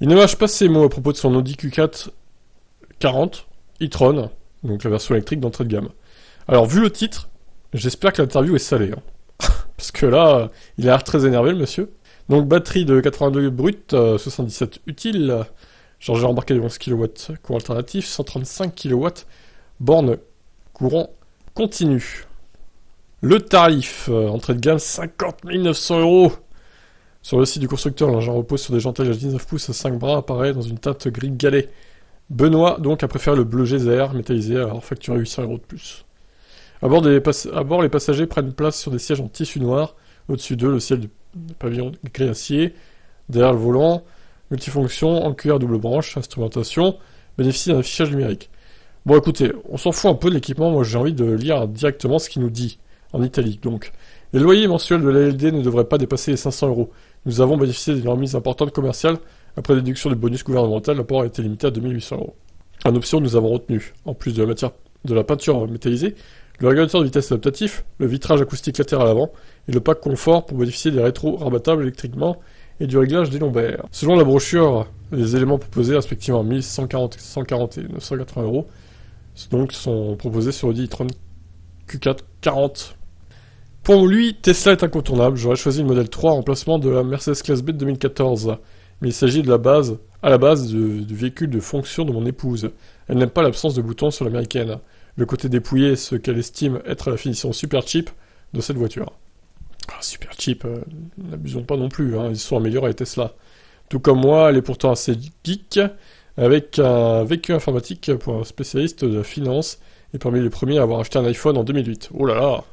Il ne mâche pas ses mots à propos de son Audi Q4 40 e-tron, donc la version électrique d'entrée de gamme. Alors, vu le titre, j'espère que l'interview est salée. Parce que là, il a l'air très énervé, le monsieur. Donc, batterie de 82 brut, 77 utile, chargeur embarqué de 11 kW, courant alternatif, 135 kW, borne courant continu. Le tarif, entrée de gamme, 50 900 €. Sur le site du constructeur, l'engin repose sur des jantes à 19 pouces à 5 bras, apparaît dans une teinte gris galet. Benoît, donc, a préféré le bleu geyser métallisé, alors facturé 800 € de plus. À bord, les passagers prennent place sur des sièges en tissu noir. Au-dessus d'eux, le ciel du pavillon gris acier. Derrière le volant, multifonction, en cuir double branche, instrumentation, bénéficie d'un affichage numérique. Bon, écoutez, on s'en fout un peu de l'équipement. Moi, j'ai envie de lire directement ce qu'il nous dit, en italique, donc. Les loyers mensuels de l'ALD ne devraient pas dépasser les 500 €. Nous avons bénéficié d'une remise importante commerciale. Après déduction du bonus gouvernemental, l'apport a été limité à 2800 €. En option, nous avons retenu, en plus de la peinture métallisée, le régulateur de vitesse adaptatif, le vitrage acoustique latéral avant et le pack confort pour bénéficier des rétros rabattables électriquement et du réglage des lombaires. Selon la brochure, les éléments proposés respectivement 1140, 140 et 980 € donc sont proposés sur Audi e-tron Q4 40. Pour lui, Tesla est incontournable. J'aurais choisi le modèle 3 en remplacement de la Mercedes Classe B de 2014. Mais il s'agit à la base du véhicule de fonction de mon épouse. Elle n'aime pas l'absence de boutons sur l'américaine. Le côté dépouillé est ce qu'elle estime être la finition super cheap de cette voiture. Ah, super cheap, n'abusons pas non plus, ils sont améliorés Tesla. Tout comme moi, elle est pourtant assez geek, avec un vécu informatique pour un spécialiste de la finance, et parmi les premiers à avoir acheté un iPhone en 2008. Oh là là,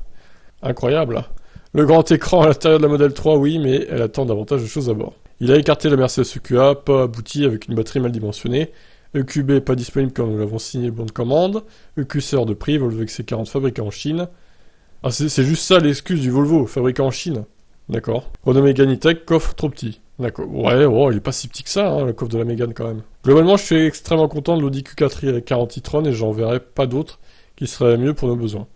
incroyable. Le grand écran à l'intérieur de la Model 3, oui, mais elle attend davantage de choses à bord. Il a écarté la Mercedes EQA, pas abouti avec une batterie mal dimensionnée. EQB pas disponible comme nous l'avons signé le bon de commande. EQC hors de prix, Volvo XC40 fabriqué en Chine. Ah, c'est juste ça l'excuse du Volvo, fabriqué en Chine. D'accord. Renault Mégane E-Tech, coffre trop petit. D'accord. Ouais, il est pas si petit que ça, le coffre de la Mégane quand même. Globalement, je suis extrêmement content de l'Audi Q4 40 e-tron et j'en verrai pas d'autres qui seraient mieux pour nos besoins.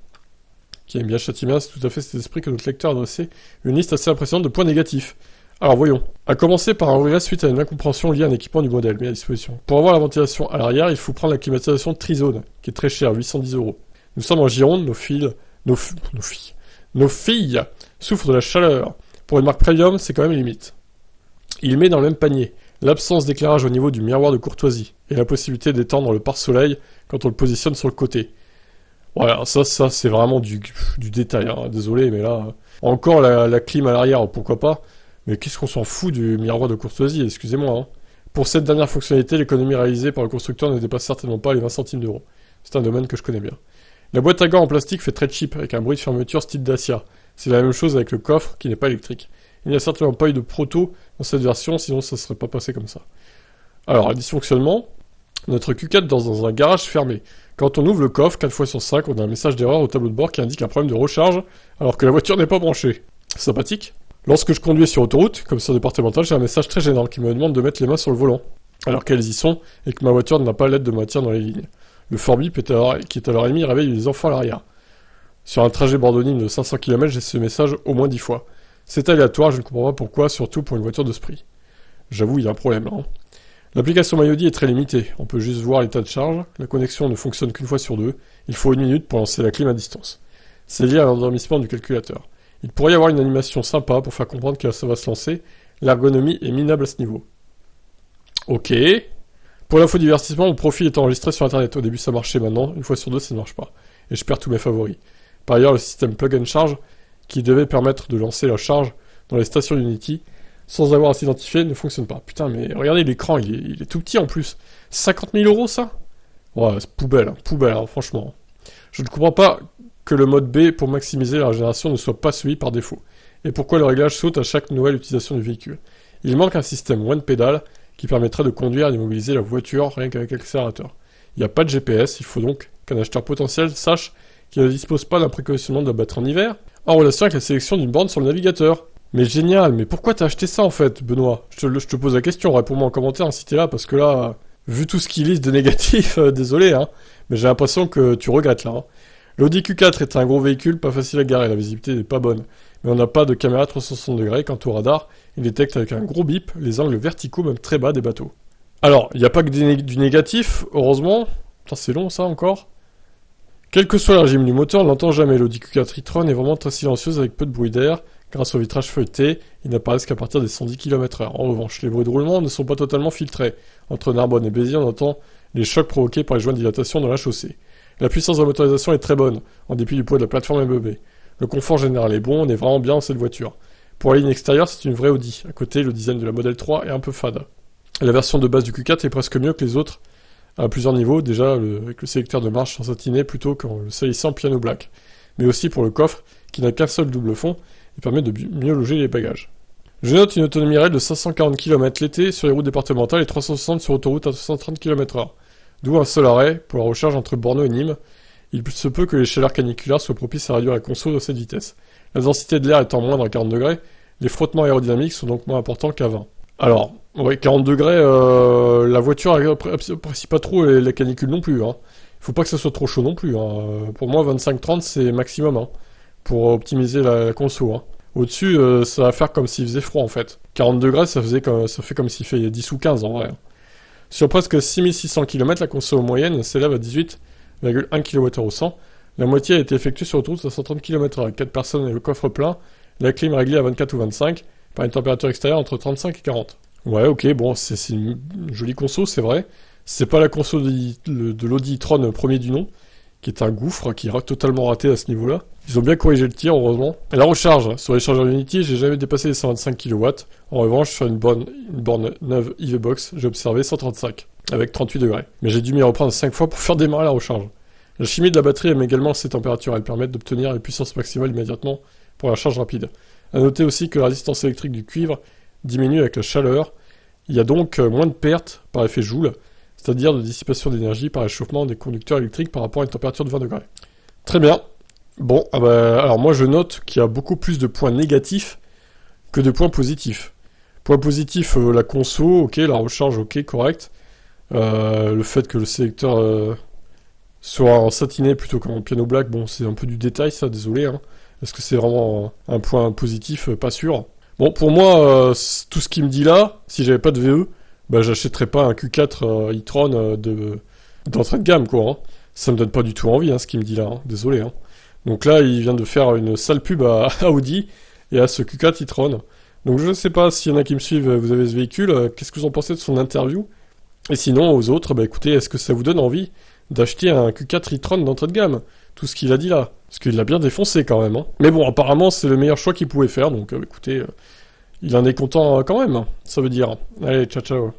Qui aime bien Châtiment, c'est tout à fait cet esprit que notre lecteur a dressé une liste assez impressionnante de points négatifs. Alors voyons. À commencer par un regret suite à une incompréhension liée à un équipement du modèle mis à disposition. Pour avoir la ventilation à l'arrière, il faut prendre la climatisation Trizone, qui est très chère, 810 €. Nous sommes en Gironde, nos filles souffrent de la chaleur. Pour une marque premium, c'est quand même limite. Il met dans le même panier l'absence d'éclairage au niveau du miroir de courtoisie et la possibilité d'étendre le pare-soleil quand on le positionne sur le côté. Voilà, ça c'est vraiment du détail, désolé, mais là, encore la clim à l'arrière, pourquoi pas. Mais qu'est-ce qu'on s'en fout du miroir de courtoisie, excusez-moi. Pour cette dernière fonctionnalité, l'économie réalisée par le constructeur ne dépasse certainement pas les 20 centimes d'euros. C'est un domaine que je connais bien. La boîte à gants en plastique fait très cheap, avec un bruit de fermeture style Dacia. C'est la même chose avec le coffre, qui n'est pas électrique. Il n'y a certainement pas eu de proto dans cette version, sinon ça ne serait pas passé comme ça. Alors, dysfonctionnement, notre Q4 dans un garage fermé. Quand on ouvre le coffre, 4 fois sur 5, on a un message d'erreur au tableau de bord qui indique un problème de recharge, alors que la voiture n'est pas branchée. Sympathique. Lorsque je conduis sur autoroute, comme sur départemental, j'ai un message très gênant qui me demande de mettre les mains sur le volant, alors qu'elles y sont, et que ma voiture n'a pas l'aide de matière dans les lignes. Le Fort Bip qui est alors émis réveille les enfants à l'arrière. Sur un trajet Bordeaux-Nîmes de 500 km, j'ai ce message au moins 10 fois. C'est aléatoire, je ne comprends pas pourquoi, surtout pour une voiture de ce prix. J'avoue, il y a un problème, L'application MyAudi est très limitée, on peut juste voir l'état de charge, la connexion ne fonctionne qu'une fois sur 2, il faut 1 minute pour lancer la clim à distance. C'est lié à l'endormissement du calculateur. Il pourrait y avoir une animation sympa pour faire comprendre que ça va se lancer, l'ergonomie est minable à ce niveau. Ok. Pour l'infodivertissement, mon profil est enregistré sur internet, au début ça marchait, maintenant, une fois sur 2 ça ne marche pas, et je perds tous mes favoris. Par ailleurs, le système Plug and Charge, qui devait permettre de lancer la charge dans les stations Unity, sans avoir à s'identifier, ne fonctionne pas. Putain, mais regardez l'écran, il est tout petit en plus. 50 000 € ça ? Ouais, c'est poubelle, franchement. Je ne comprends pas que le mode B pour maximiser la régénération ne soit pas suivi par défaut. Et pourquoi le réglage saute à chaque nouvelle utilisation du véhicule. Il manque un système One Pedal qui permettrait de conduire et d'immobiliser la voiture rien qu'avec l'accélérateur. Il n'y a pas de GPS, il faut donc qu'un acheteur potentiel sache qu'il ne dispose pas d'un précautionnement de la batterie en hiver, en relation avec la sélection d'une borne sur le navigateur. Mais génial, mais pourquoi t'as acheté ça en fait, Benoît ? Je te pose la question, réponds-moi en commentaire si t'es là, parce que là, vu tout ce qu'il liste de négatif, désolé, mais j'ai l'impression que tu regrettes là. L'Audi Q4 est un gros véhicule, pas facile à garer, la visibilité n'est pas bonne. Mais on n'a pas de caméra 360 degrés, quant au radar, il détecte avec un gros bip les angles verticaux, même très bas des bateaux. Alors, il n'y a pas que du négatif, heureusement. Putain, c'est long ça encore. Quel que soit le régime du moteur, on n'entend jamais. L'Audi Q4 e-tron est vraiment très silencieuse avec peu de bruit d'air. Grâce au vitrage feuilleté, ils n'apparaissent qu'à partir des 110 km/h. En revanche, les bruits de roulement ne sont pas totalement filtrés. Entre Narbonne et Béziers, on entend les chocs provoqués par les joints de dilatation dans la chaussée. La puissance de la motorisation est très bonne, en dépit du poids de la plateforme MEB. Le confort général est bon, on est vraiment bien dans cette voiture. Pour la ligne extérieure, c'est une vraie Audi. À côté, le design de la Model 3 est un peu fade. La version de base du Q4 est presque mieux que les autres à plusieurs niveaux, déjà avec le sélecteur de marche sans satiné plutôt que le salissant piano black, mais aussi pour le coffre qui n'a qu'un seul double fond et permet de mieux loger les bagages. Je note une autonomie réelle de 540 km l'été sur les routes départementales et 360 sur autoroute à 230 km/h, d'où un seul arrêt pour la recharge entre Bordeaux et Nîmes. Il se peut que les chaleurs caniculaires soient propices à réduire la conso de cette vitesse. La densité de l'air étant moindre à 40 degrés, les frottements aérodynamiques sont donc moins importants qu'à 20. Alors, ouais, 40 degrés, la voiture apprécie pas trop la canicule non plus. Hein. Faut pas que ça soit trop chaud non plus. Hein. Pour moi, 25-30 c'est maximum hein, pour optimiser la conso. Hein. Au-dessus, ça va faire comme s'il faisait froid en fait. 40 degrés, ça fait comme s'il fait 10 ou 15 en vrai. Hein. Sur presque 6600 km, la conso moyenne s'élève à 18,1 kWh au 100. La moitié a été effectuée sur autoroute à 130 km/h avec 4 personnes et le coffre plein. La clim réglée à 24 ou 25 par une température extérieure entre 35 et 40. Ouais, ok, bon, c'est une jolie conso, c'est vrai. C'est pas la conso de l'Audi e-tron premier du nom, qui est un gouffre, qui est totalement raté à ce niveau-là. Ils ont bien corrigé le tir, heureusement. Et la recharge, sur les chargeurs Unity, j'ai jamais dépassé les 125 kW. En revanche, sur une borne neuve EVBox, j'ai observé 135, avec 38 degrés. Mais j'ai dû m'y reprendre 5 fois pour faire démarrer la recharge. La chimie de la batterie aime également ces températures, elles permettent d'obtenir les puissances maximales immédiatement pour la charge rapide. A noter aussi que la résistance électrique du cuivre diminue avec la chaleur. Il y a donc moins de pertes par effet Joule, c'est-à-dire de dissipation d'énergie par réchauffement des conducteurs électriques par rapport à une température de 20 degrés. Très bien. Bon, alors moi je note qu'il y a beaucoup plus de points négatifs que de points positifs. Point positif, la conso, ok, la recharge, ok, correct. Le fait que le sélecteur soit en satiné plutôt qu'en piano black, bon, c'est un peu du détail ça, désolé. Hein. Est-ce que c'est vraiment un point positif? Pas sûr. Bon, pour moi, tout ce qu'il me dit là, si j'avais pas de VE, bah j'achèterais pas un Q4 e-tron d'entrée de gamme, quoi. Hein. Ça me donne pas du tout envie, hein, ce qu'il me dit là. Hein. Désolé. Hein. Donc là, il vient de faire une sale pub à Audi et à ce Q4 e-tron. Donc je ne sais pas s'il y en a qui me suivent, vous avez ce véhicule, qu'est-ce que vous en pensez de son interview? Et sinon, aux autres, bah écoutez, est-ce que ça vous donne envie d'acheter un Q4 e-tron d'entrée de gamme? Tout ce qu'il a dit là. Parce qu'il l'a bien défoncé quand même. Hein. Mais bon, apparemment, c'est le meilleur choix qu'il pouvait faire, donc écoutez, il en est content quand même, ça veut dire. Allez, ciao ciao.